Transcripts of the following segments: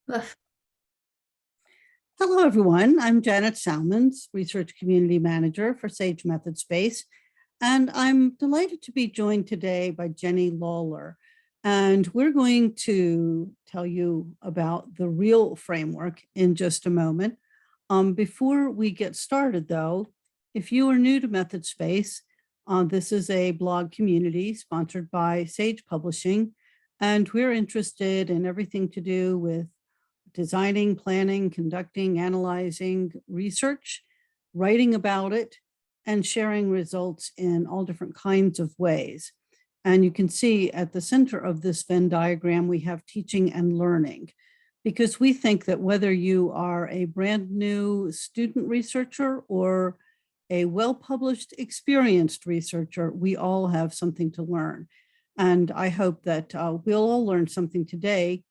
Ugh. Hello, everyone. I'm Janet Salmons, Research Community Manager for Sage Method Space, and I'm delighted to be joined today by Jenny Lawlor. And we're going to tell you about the real framework in just a moment. Before we get started, though, if you are new to Method Space, this is a blog community sponsored by Sage Publishing, and we're interested in everything to do with designing, planning, conducting, analyzing research, writing about it, and sharing results in all different kinds of ways. And you can see at the center of this Venn diagram, we have teaching and learning, because we think that whether you are a brand new student researcher or a well-published, experienced researcher, we all have something to learn. And I hope that we'll all learn something today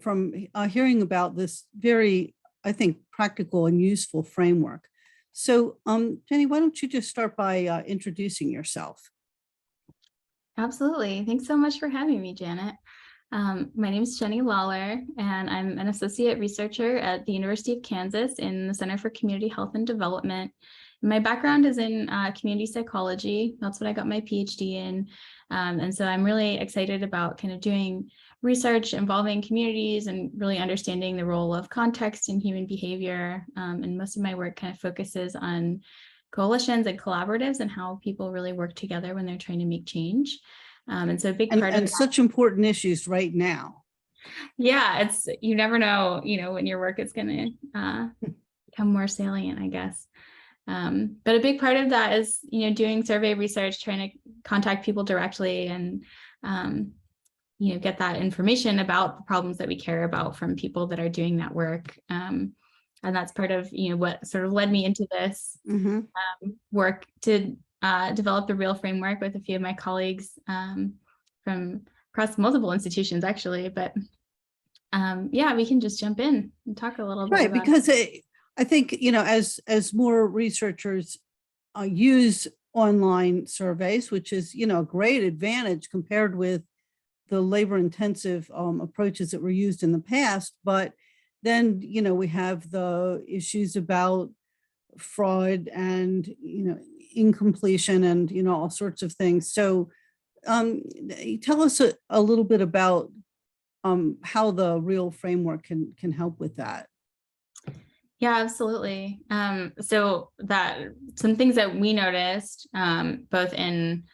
from hearing about this very, I think, practical and useful framework. So Jenny, why don't you just start by introducing yourself? Absolutely. Thanks so much for having me, Janet. My name is Jenny Lawlor, and I'm an associate researcher at the University of Kansas in the Center for Community Health and Development. My background is in community psychology. That's what I got my PhD in. And so I'm really excited about kind of doing research involving communities and really understanding the role of context in human behavior. And most of my work kind of focuses on coalitions and collaboratives and how people really work together when they're trying to make change. And so a big part of that, such important issues right now. yeah, it's, you never know, when your work is going to become more salient, I guess. But a big part of that is, doing survey research, trying to contact people directly and, get that information about the problems that we care about from people that are doing that work. And that's part of, what sort of led me into this work to develop the real framework with a few of my colleagues from across multiple institutions, actually. But yeah, we can just jump in and talk a little bit about because I think, as more researchers use online surveys, which is, a great advantage compared with the labor intensive approaches that were used in the past. But then, we have the issues about fraud and, incompletion and, all sorts of things. So tell us a little bit about how the real framework can help with that. Yeah, absolutely. So that some things that we noticed, both in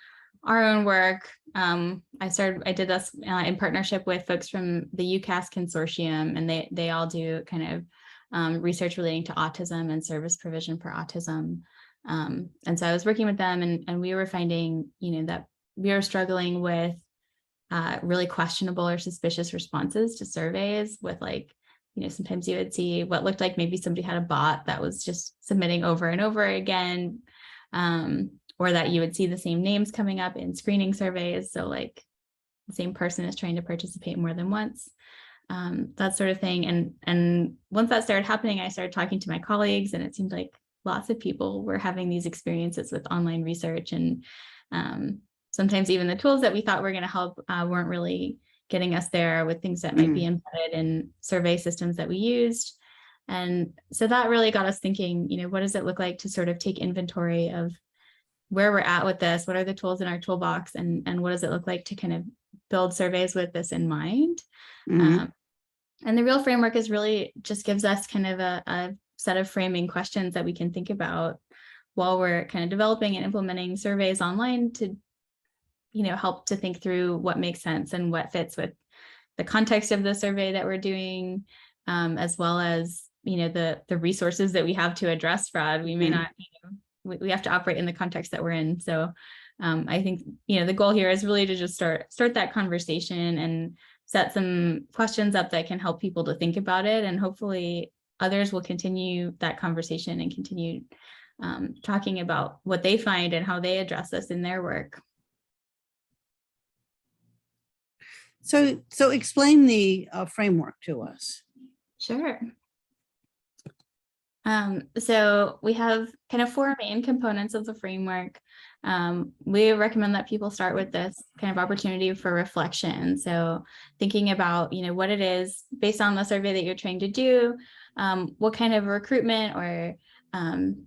our own work, I did this in partnership with folks from the UCAS consortium, and they all do kind of research relating to autism and service provision for autism. And so I was working with them, and we were finding, that we were struggling with really questionable or suspicious responses to surveys with sometimes you would see what looked like maybe somebody had a bot that was just submitting over and over again, or that you would see the same names coming up in screening surveys. So like the same person is trying to participate more than once, that sort of thing. And once that started happening, I started talking to my colleagues, and it seemed like lots of people were having these experiences with online research. And sometimes even the tools that we thought were going to help weren't really getting us there with things that might be embedded in survey systems that we used. And so that really got us thinking, what does it look like to sort of take inventory of where we're at with this? What are the tools in our toolbox? And what does it look like to kind of build surveys with this in mind? And the real framework is really just gives us kind of a set of framing questions that we can think about while we're kind of developing and implementing surveys online to help to think through what makes sense and what fits with the context of the survey that we're doing, as well as, the resources that we have to address fraud. We may not, we have to operate in the context that we're in. So I think, the goal here is really to just start that conversation and set some questions up that can help people to think about it. And hopefully others will continue that conversation and continue talking about what they find and how they address this in their work. So explain the framework to us. Sure. So we have kind of four main components of the framework. We recommend that people start with this kind of opportunity for reflection. So thinking about, what it is based on the survey that you're trying to do, what kind of recruitment or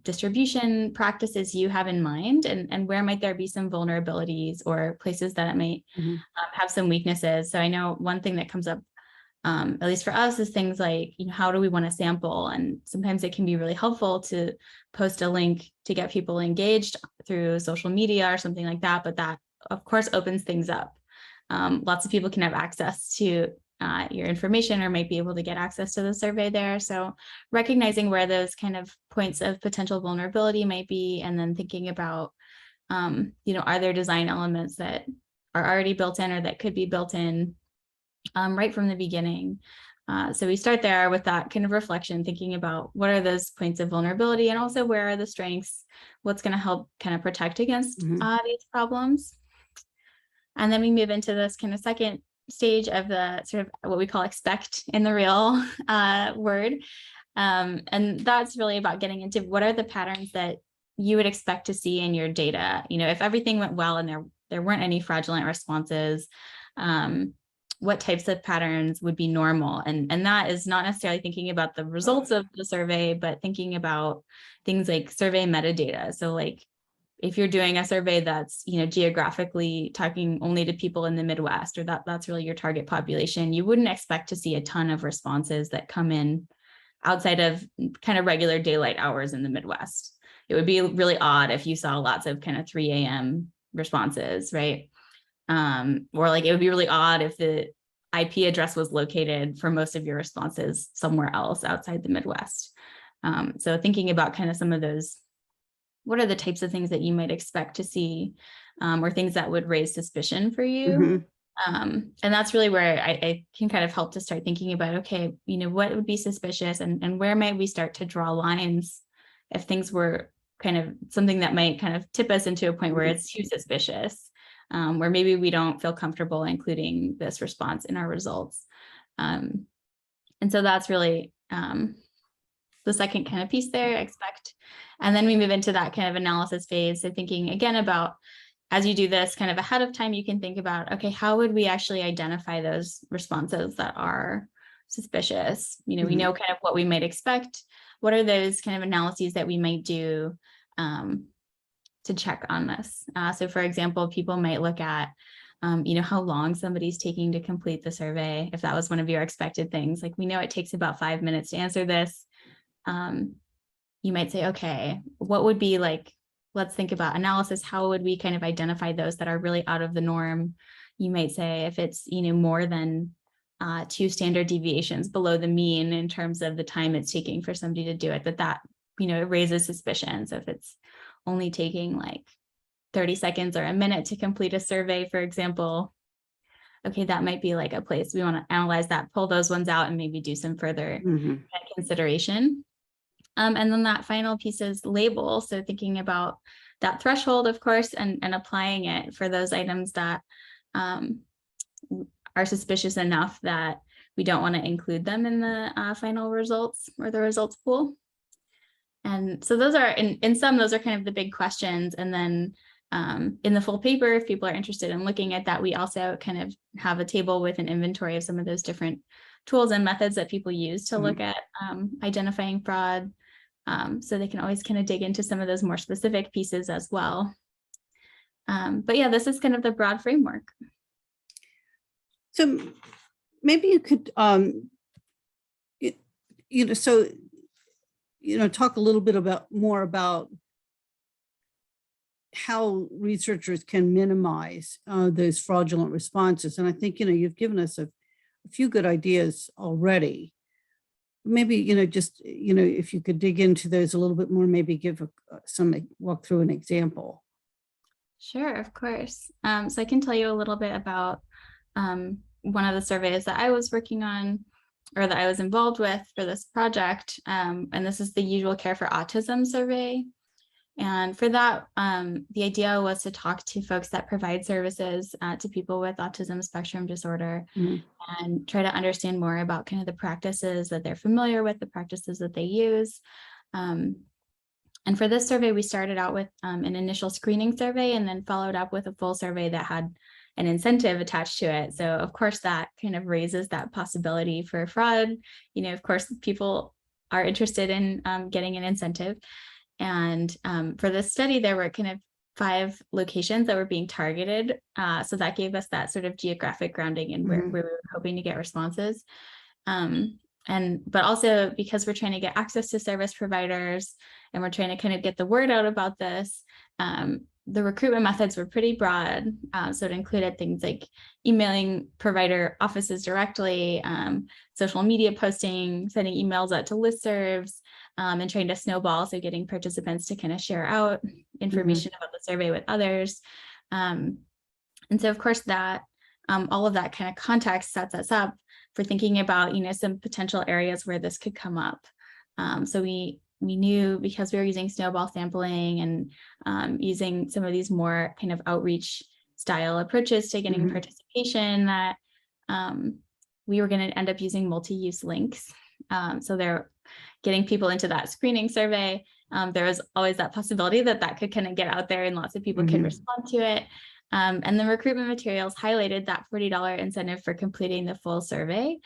distribution practices you have in mind, and where might there be some vulnerabilities or places that it might have some weaknesses. So I know one thing that comes up, at least for us, is things like, how do we want to sample? And sometimes it can be really helpful to post a link to get people engaged through social media or something like that. But that, of course, opens things up. Lots of people can have access to your information or might be able to get access to the survey there. So recognizing where those kind of points of potential vulnerability might be, and then thinking about, are there design elements that are already built in or that could be built in right from the beginning. So we start there with that kind of reflection, thinking about what are those points of vulnerability, and also where are the strengths, what's going to help kind of protect against these problems. And then we move into this kind of second stage of the sort of what we call expect in the real word. And that's really about getting into what are the patterns that you would expect to see in your data. If everything went well and there weren't any fraudulent responses, what types of patterns would be normal. And that is not necessarily thinking about the results of the survey, but thinking about things like survey metadata. So like if you're doing a survey that's, geographically talking only to people in the Midwest, or that's really your target population, you wouldn't expect to see a ton of responses that come in outside of kind of regular daylight hours in the Midwest. It would be really odd if you saw lots of kind of 3 a.m. responses, right? Or like it would be really odd if the IP address was located for most of your responses somewhere else outside the Midwest. So thinking about kind of some of those, what are the types of things that you might expect to see, or things that would raise suspicion for you? And that's really where I can kind of help to start thinking about, okay, what would be suspicious, and where might we start to draw lines if things were kind of something that might kind of tip us into a point where it's too suspicious. Where maybe we don't feel comfortable including this response in our results. And so that's really the second kind of piece there, expect. And then we move into that kind of analysis phase. So thinking again about, as you do this kind of ahead of time, you can think about, okay, how would we actually identify those responses that are suspicious? We know kind of what we might expect. What are those kind of analyses that we might do to check on this? So for example, people might look at, how long somebody's taking to complete the survey. If that was one of your expected things, like we know it takes about 5 minutes to answer this. You might say, okay, what would be like, let's think about analysis. How would we kind of identify those that are really out of the norm? You might say if it's, more than 2 standard deviations below the mean in terms of the time it's taking for somebody to do it, that it raises suspicion. So if it's only taking like 30 seconds or a minute to complete a survey, for example, okay, that might be like a place we want to analyze that, pull those ones out, and maybe do some further consideration. And then that final piece is label. So thinking about that threshold, of course, and applying it for those items that are suspicious enough that we don't want to include them in the final results or the results pool. And so those are, in some, those are kind of the big questions. And then in the full paper, if people are interested in looking at that, we also kind of have a table with an inventory of some of those different tools and methods that people use to look at identifying fraud. So they can always kind of dig into some of those more specific pieces as well. But yeah, this is kind of the broad framework. So maybe you could, talk a little bit more about how researchers can minimize those fraudulent responses. And I think, you've given us a few good ideas already. Maybe, if you could dig into those a little bit more, maybe give walk through an example. Sure, of course. So I can tell you a little bit about one of the surveys that I was working on, or that I was involved with for this project. And this is the Usual Care for Autism survey. And for that, the idea was to talk to folks that provide services to people with autism spectrum disorder, and try to understand more about kind of the practices that they're familiar with, the practices that they use, And for this survey, we started out with an initial screening survey and then followed up with a full survey that had an incentive attached to it. So of course, that kind of raises that possibility for fraud. Of course, people are interested in getting an incentive. And for this study, there were kind of 5 locations that were being targeted. So that gave us that sort of geographic grounding in where we were hoping to get responses. But also because we're trying to get access to service providers and we're trying to kind of get the word out about this, the recruitment methods were pretty broad. So it included things like emailing provider offices directly, social media posting, sending emails out to listservs, and trying to snowball. So getting participants to kind of share out information about the survey with others. And so of course that all of that kind of context sets us up for thinking about, some potential areas where this could come up. So we knew, because we were using snowball sampling and using some of these more kind of outreach style approaches to getting participation, that we were going to end up using multi-use links. So they're getting people into that screening survey. There was always that possibility that could kind of get out there and lots of people could respond to it. And the recruitment materials highlighted that $40 incentive for completing the full survey,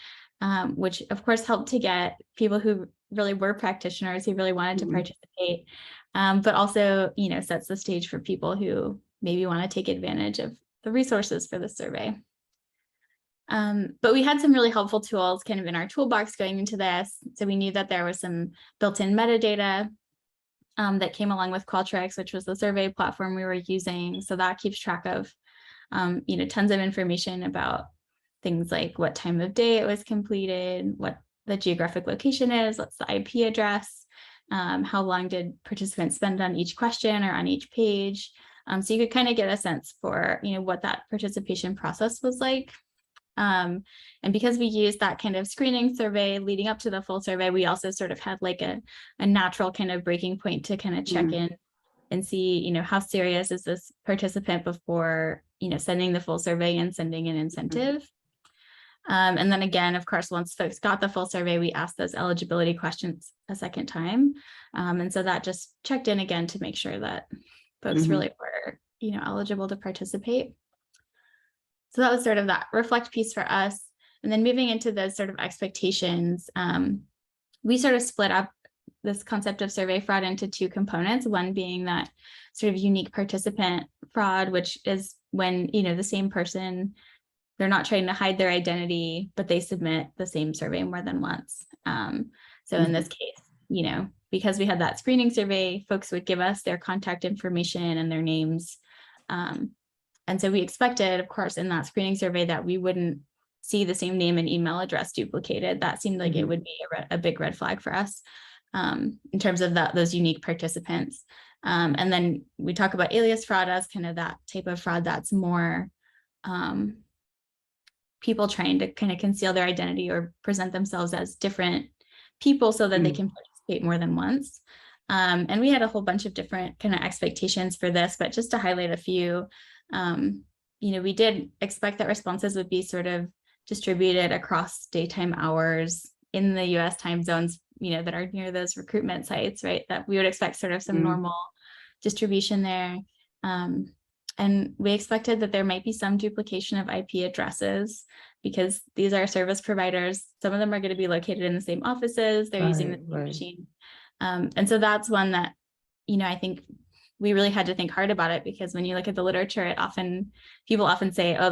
which of course helped to get people who really were practitioners who really wanted to participate, but also, sets the stage for people who maybe want to take advantage of the resources for the survey. But we had some really helpful tools kind of in our toolbox going into this. So we knew that there was some built-in metadata that came along with Qualtrics, which was the survey platform we were using. So that keeps track of, tons of information about things like what time of day it was completed, what the geographic location is, what's the IP address, how long did participants spend on each question or on each page. So you could kind of get a sense for, what that participation process was like. And because we used that kind of screening survey leading up to the full survey, we also sort of had like a natural kind of breaking point to kind of check in and see, how serious is this participant before, sending the full survey and sending an incentive. And then again, of course, once folks got the full survey, we asked those eligibility questions a second time. And so that just checked in again to make sure that folks really were, eligible to participate. So that was sort of that reflect piece for us. And then moving into those sort of expectations, we sort of split up this concept of survey fraud into 2 components, one being that sort of unique participant fraud, which is when, the same person, they're not trying to hide their identity, but they submit the same survey more than once. So in this case, because we had that screening survey, folks would give us their contact information and their names. And so we expected, of course, in that screening survey that we wouldn't see the same name and email address duplicated. That seemed like it would be a big red flag for us in terms of those unique participants. And then we talk about alias fraud as kind of that type of fraud that's more people trying to kind of conceal their identity or present themselves as different people so that they can participate more than once. And we had a whole bunch of different kind of expectations for this, but just to highlight a few, we did expect that responses would be sort of distributed across daytime hours in the US time zones, that are near those recruitment sites, right? That we would expect sort of some normal distribution there. And we expected that there might be some duplication of IP addresses because these are service providers. Some of them are going to be located in the same offices. They're using the same machine. And so that's one that, I think we really had to think hard about it, because when you look at the literature, people often say, oh,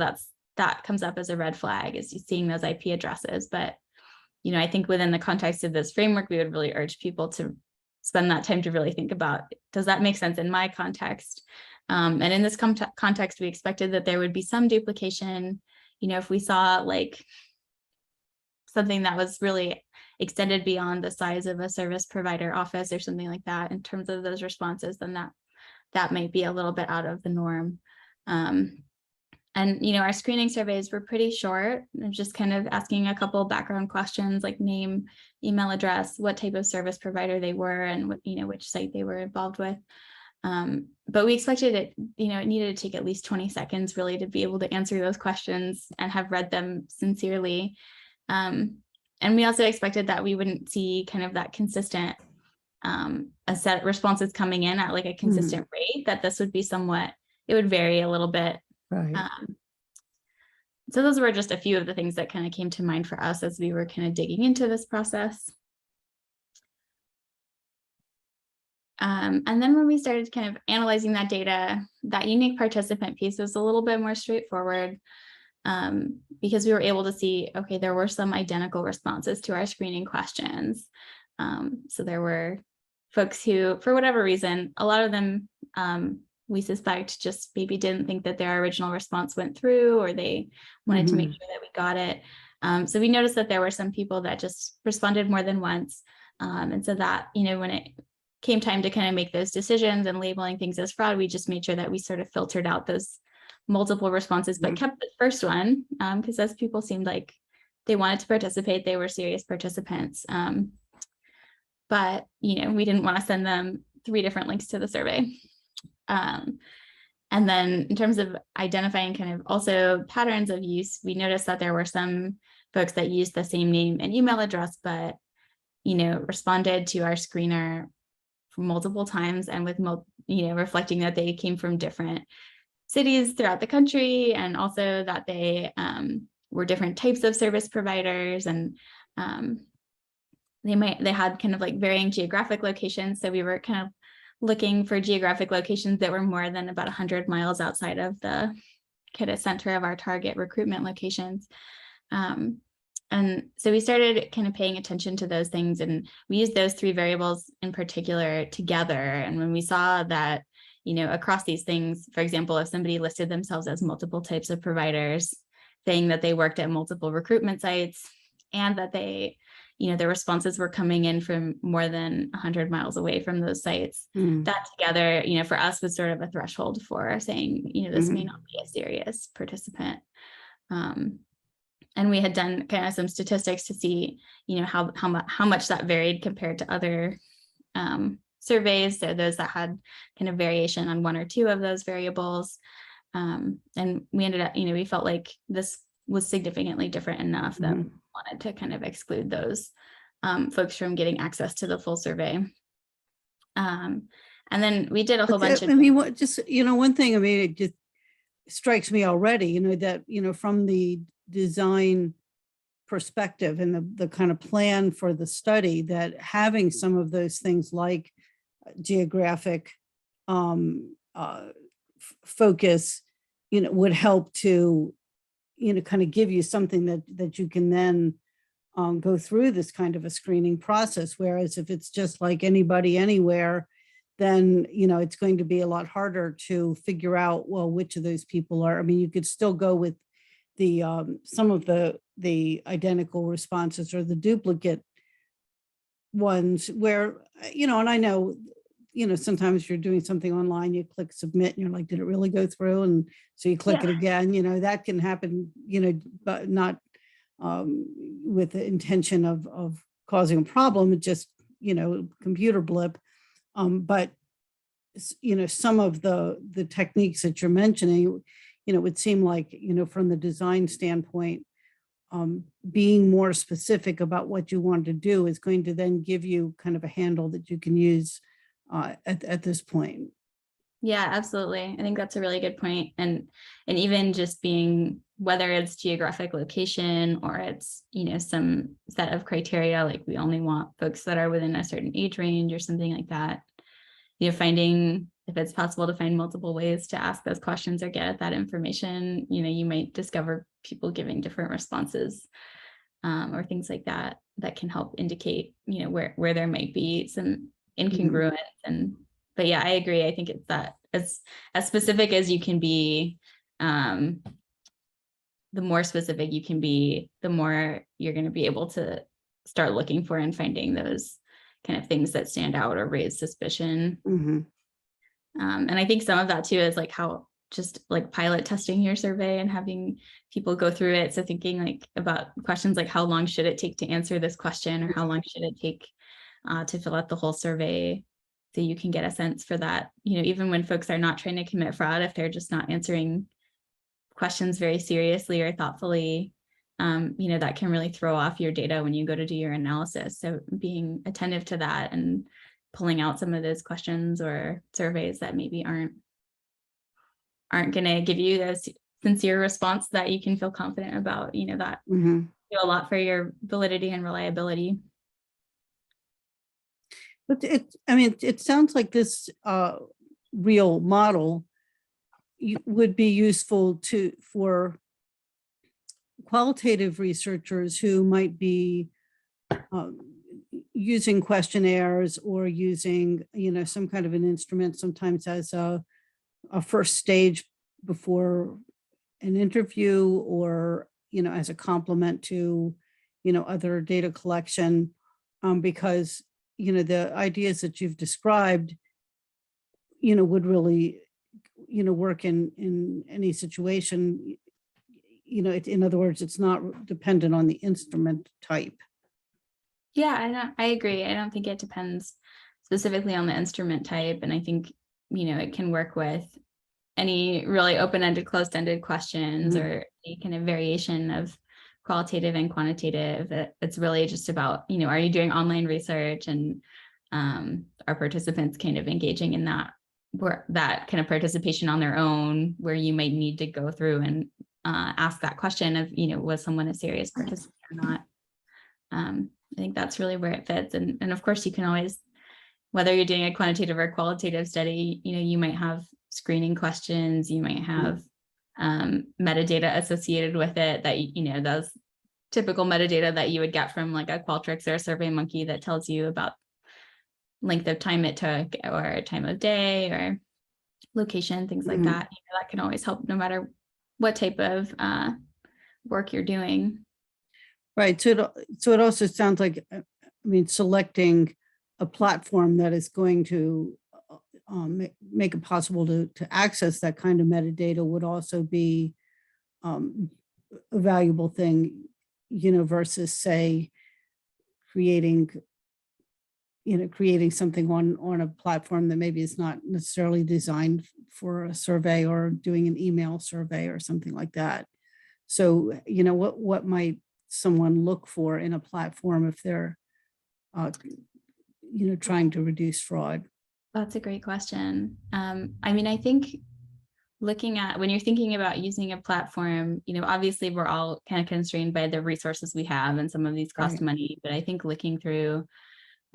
that comes up as a red flag, is you seeing those IP addresses. But, I think within the context of this framework, we would really urge people to spend that time to really think about, does that make sense in my context? And in this context, we expected that there would be some duplication. If we saw like something that was really extended beyond the size of a service provider office or something like that in terms of those responses, then that might be a little bit out of the norm. And, our screening surveys were pretty short, just kind of asking a couple background questions like name, email address, what type of service provider they were, and what, which site they were involved with. But we expected it, it needed to take at least 20 seconds really to be able to answer those questions and have read them sincerely. And we also expected that we wouldn't see kind of that consistent a set of responses coming in at like a consistent rate, that this would be somewhat, it would vary a little bit. Right. So those were just a few of the things that kind of came to mind for us as we were kind of digging into this process. And then when we started kind of analyzing that data, that unique participant piece was a little bit more straightforward, because we were able to see, okay, there were some identical responses to our screening questions. So there were folks who, for whatever reason, a lot of them, we suspect just maybe didn't think that their original response went through, or they wanted to make sure that we got it. So we noticed that there were some people that just responded more than once. And so that, when it came time to kind of make those decisions and labeling things as fraud, we just made sure that we sort of filtered out those multiple responses, but kept the first one, because those people seemed like they wanted to participate, they were serious participants. But we didn't want to send them 3 different links to the survey. And then in terms of identifying kind of also patterns of use, we noticed that there were some folks that used the same name and email address, but responded to our screener multiple times, and with reflecting that they came from different cities throughout the country, and also that they were different types of service providers, and they had kind of like varying geographic locations. So we were kind of looking for geographic locations that were more than about 100 miles outside of the kind of center of our target recruitment locations. And so we started kind of paying attention to those things, and we used those 3 variables in particular together. And when we saw that, across these things, for example, if somebody listed themselves as multiple types of providers, saying that they worked at multiple recruitment sites, and that they, their responses were coming in from more than 100 miles away from those sites, that together, for us was sort of a threshold for saying, this may not be a serious participant. And we had done kind of some statistics to see, how much that varied compared to other surveys. So those that had kind of variation on 1 or 2 of those variables. And we ended up, we felt like this was significantly different enough that we wanted to kind of exclude those folks from getting access to the full survey. And then we did a whole bunch of. One thing, it just strikes me already, that, from the design perspective and the kind of plan for the study, that having some of those things like geographic focus, would help to, kind of give you something that you can then go through this kind of a screening process. Whereas if it's just like anybody anywhere, then, it's going to be a lot harder to figure out, well, which of those people are. You could still go with the some of the identical responses or the duplicate ones where, and I know, sometimes you're doing something online, you click submit and you're like, did it really go through? And so you click it again, that can happen, but not with the intention of causing a problem. It just, computer blip. But, some of the techniques that you're mentioning, it would seem like, from the design standpoint, being more specific about what you want to do is going to then give you kind of a handle that you can use at this point. Yeah, absolutely. I think that's a really good point. And even just being, whether it's geographic location or it's, some set of criteria, like we only want folks that are within a certain age range or something like that, finding, if it's possible to find multiple ways to ask those questions or get at that information, you might discover people giving different responses or things like that, that can help indicate, where there might be some incongruence. But yeah, I agree. I think it's that as specific as you can be, the more specific you can be, the more you're going to be able to start looking for and finding those kind of things that stand out or raise suspicion. And I think some of that too is like how just like pilot testing your survey and having people go through it. So thinking like about questions like how long should it take to answer this question, or how long should it take to fill out the whole survey, so you can get a sense for that, even when folks are not trying to commit fraud, if they're just not answering questions very seriously or thoughtfully, that can really throw off your data when you go to do your analysis. So being attentive to that and pulling out some of those questions or surveys that maybe aren't going to give you a sincere response that you can feel confident about, that Mhm. do a lot for your validity and reliability. But it sounds like this real model would be useful for qualitative researchers who might be using questionnaires or using, some kind of an instrument, sometimes as a first stage before an interview, or, as a complement to, other data collection, because, the ideas that you've described, would really, work in any situation. In other words, it's not dependent on the instrument type. Yeah, I agree. I don't think it depends specifically on the instrument type. And I think, it can work with any really open-ended, closed-ended questions or any kind of variation of qualitative and quantitative. It's really just about, are you doing online research, and are participants kind of engaging in that kind of participation on their own, where you might need to go through and ask that question of, was someone a serious participant or not? I think that's really where it fits. And of course, you can always, whether you're doing a quantitative or qualitative study, you might have screening questions, you might have metadata associated with it that, those typical metadata that you would get from like a Qualtrics or a SurveyMonkey that tells you about length of time it took, or time of day, or location, things like that. That can always help no matter what type of work you're doing. Right. So it also sounds like, selecting a platform that is going to make it possible to access that kind of metadata would also be a valuable thing, versus, say, creating something on a platform that maybe is not necessarily designed for a survey, or doing an email survey or something like that. So, what might someone look for in a platform if they're, trying to reduce fraud? That's a great question. I think looking at, when you're thinking about using a platform, obviously we're all kind of constrained by the resources we have, and some of these cost Right. money, but I think looking through,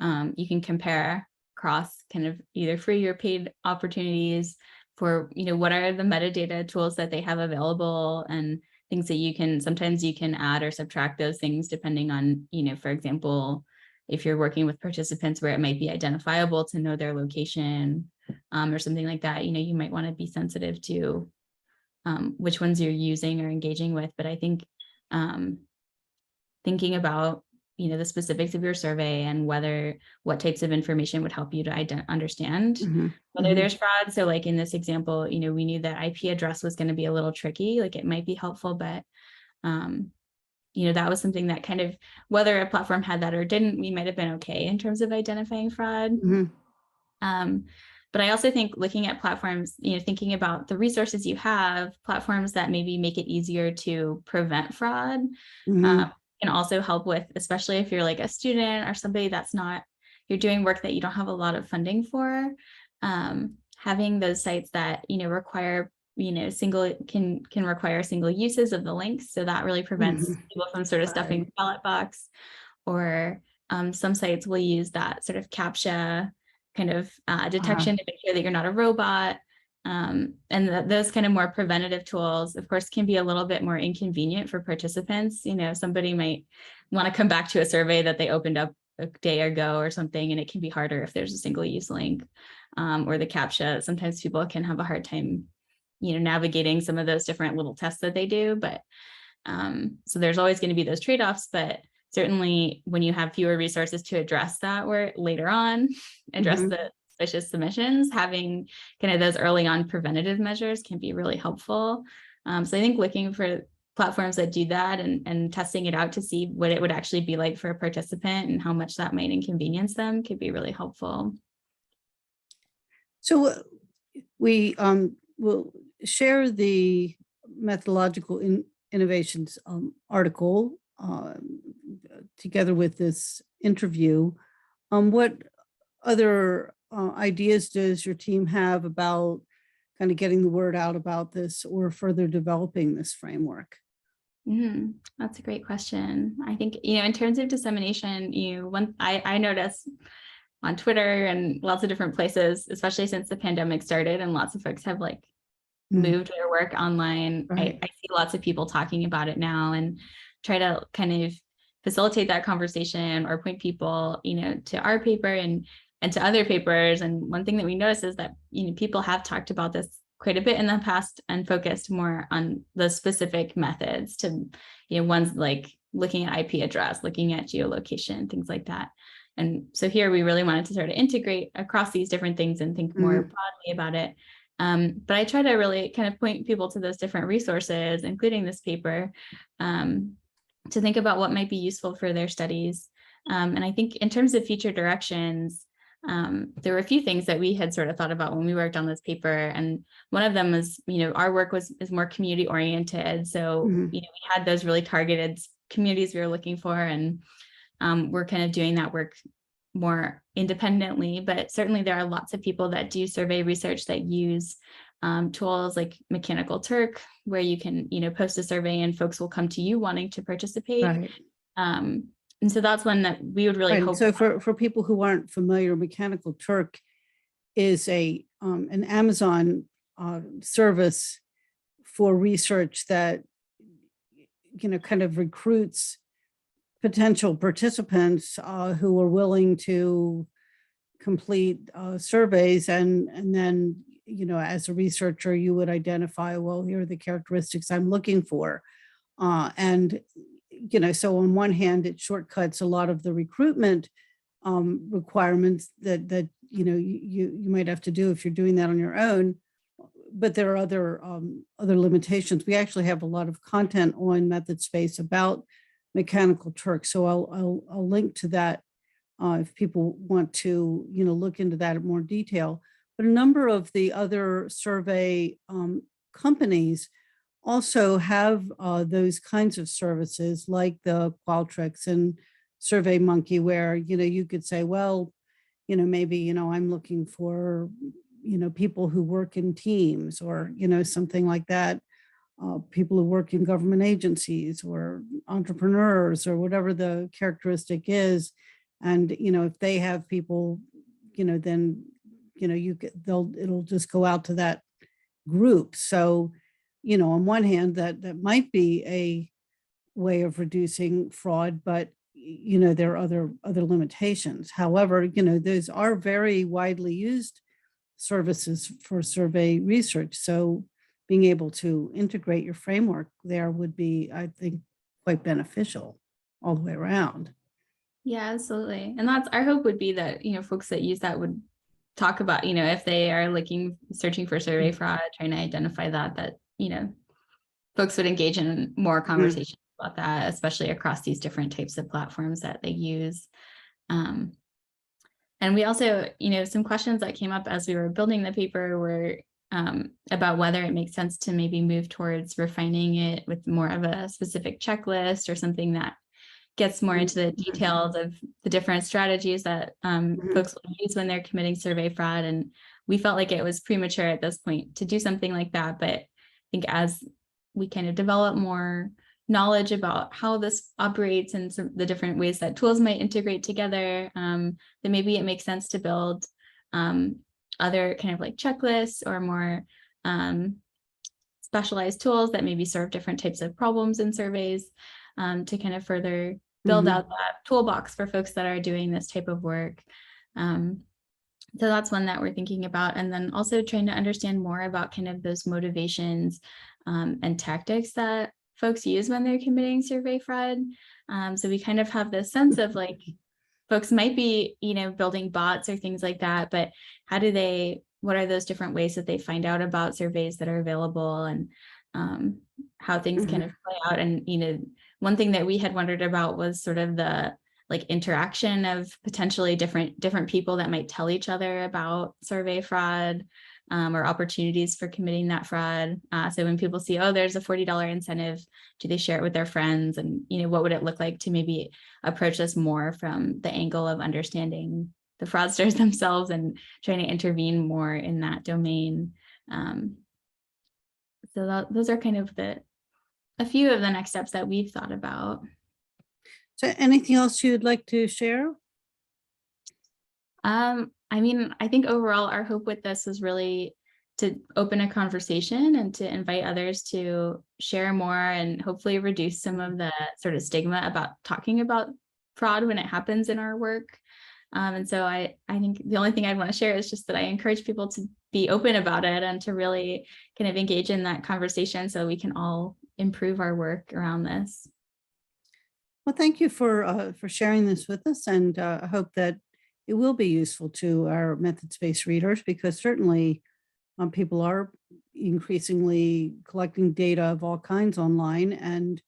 you can compare across kind of either free or paid opportunities for, what are the metadata tools that they have available, and things that sometimes you can add or subtract those things depending on, for example, if you're working with participants where it might be identifiable to know their location, or something like that, you might want to be sensitive to which ones you're using or engaging with. But I think thinking about, the specifics of your survey and what types of information would help you to understand whether there's fraud. So like in this example, we knew that IP address was going to be a little tricky, like it might be helpful, but that was something that kind of, whether a platform had that or didn't, we might have been okay in terms of identifying fraud. But I also think looking at platforms, thinking about the resources you have, platforms that maybe make it easier to prevent fraud, can also help with, especially if you're like a student or somebody you're doing work that you don't have a lot of funding for, having those sites that, require, can require single uses of the links. So that really prevents people from sort of stuffing the ballot box, or some sites will use that sort of CAPTCHA kind of detection to make sure that you're not a robot. And those kind of more preventative tools, of course, can be a little bit more inconvenient for participants. Somebody might want to come back to a survey that they opened up a day ago or something, and it can be harder if there's a single use link, or the CAPTCHA. Sometimes people can have a hard time, navigating some of those different little tests that they do. But so there's always going to be those trade-offs, but certainly when you have fewer resources to address that, or later on address the suspicious submissions, having kind of those early on preventative measures can be really helpful. So I think looking for platforms that do that, and testing it out to see what it would actually be like for a participant and how much that might inconvenience them could be really helpful. So we will share the Methodological Innovations article together with this interview. What other ideas does your team have about kind of getting the word out about this or further developing this framework? That's a great question. I think, in terms of dissemination, I noticed on Twitter and lots of different places, especially since the pandemic started and lots of folks have like moved their work online. Right. I see lots of people talking about it now and try to kind of facilitate that conversation or point people, to our paper and to other papers. And one thing that we notice is that, people have talked about this quite a bit in the past and focused more on the specific methods to, ones like looking at IP address, looking at geolocation, things like that. And so here we really wanted to sort of integrate across these different things and think more broadly about it. But I try to really kind of point people to those different resources, including this paper, to think about what might be useful for their studies. And I think in terms of future directions, there were a few things that we had sort of thought about when we worked on this paper. And one of them was, our work is more community oriented. So, we had those really targeted communities we were looking for, and we're kind of doing that work more independently, but certainly there are lots of people that do survey research that use tools like Mechanical Turk, where you can, post a survey and folks will come to you wanting to participate. Right. And so that's one that we would really hope. So for people who aren't familiar, Mechanical Turk is an Amazon service for research that, kind of recruits potential participants who are willing to complete surveys, and then, as a researcher, you would identify, well, here are the characteristics I'm looking for. And, so on one hand, it shortcuts a lot of the recruitment requirements that you might have to do if you're doing that on your own. But there are other limitations. We actually have a lot of content on MethodSpace about Mechanical Turk, so I'll link to that if people want to look into that in more detail. But a number of the other survey companies also have those kinds of services, like the Qualtrics and SurveyMonkey, where you could say, well, maybe I'm looking for people who work in teams, or something like that. People who work in government agencies or entrepreneurs, or whatever the characteristic is. And, if they have people, then, it'll just go out to that group. So, on one hand, that might be a way of reducing fraud, but, there are other limitations. However, those are very widely used services for survey research. So being able to integrate your framework there would be, I think, quite beneficial all the way around. Yeah, absolutely. And that's our hope would be that, folks that use that would talk about, if they are searching for survey fraud, trying to identify that, folks would engage in more conversation about that, especially across these different types of platforms that they use. And we also, some questions that came up as we were building the paper were about whether it makes sense to maybe move towards refining it with more of a specific checklist or something that gets more into the details of the different strategies that folks will use when they're committing survey fraud. And we felt like it was premature at this point to do something like that. But I think as we kind of develop more knowledge about how this operates and the different ways that tools might integrate together, then maybe it makes sense to build other kind of like checklists or more specialized tools that maybe serve different types of problems in surveys, to kind of further build out that toolbox for folks that are doing this type of work. So that's one that we're thinking about. And then also trying to understand more about kind of those motivations and tactics that folks use when they're committing survey fraud. So we kind of have this sense of like, folks might be, building bots or things like that, but what are those different ways that they find out about surveys that are available, and how things kind of play out. And, one thing that we had wondered about was sort of the like interaction of potentially different people that might tell each other about survey fraud, or opportunities for committing that fraud. So when people see, oh, there's a $40 incentive, do they share it with their friends? And, what would it look like to maybe approach this more from the angle of understanding the fraudsters themselves and trying to intervene more in that domain. So those are kind of a few of the next steps that we've thought about. So anything else you'd like to share? I mean, I think overall our hope with this was really to open a conversation and to invite others to share more and hopefully reduce some of the sort of stigma about talking about fraud when it happens in our work. And so I think the only thing I'd want to share is just that I encourage people to be open about it and to really kind of engage in that conversation so we can all improve our work around this. Well, thank you for sharing this with us, and I hope that it will be useful to our methods-based readers, because certainly people are increasingly collecting data of all kinds online, and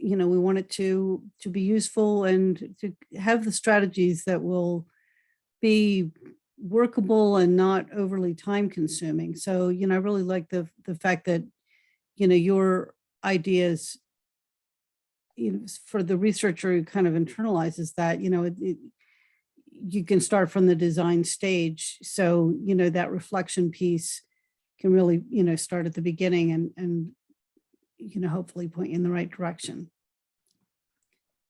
we want it to be useful and to have the strategies that will be workable and not overly time consuming. So, I really like the fact that, your ideas, for the researcher who kind of internalizes that, you can start from the design stage. So, that reflection piece can really, start at the beginning and hopefully point you in the right direction.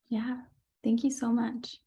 Yeah, thank you so much.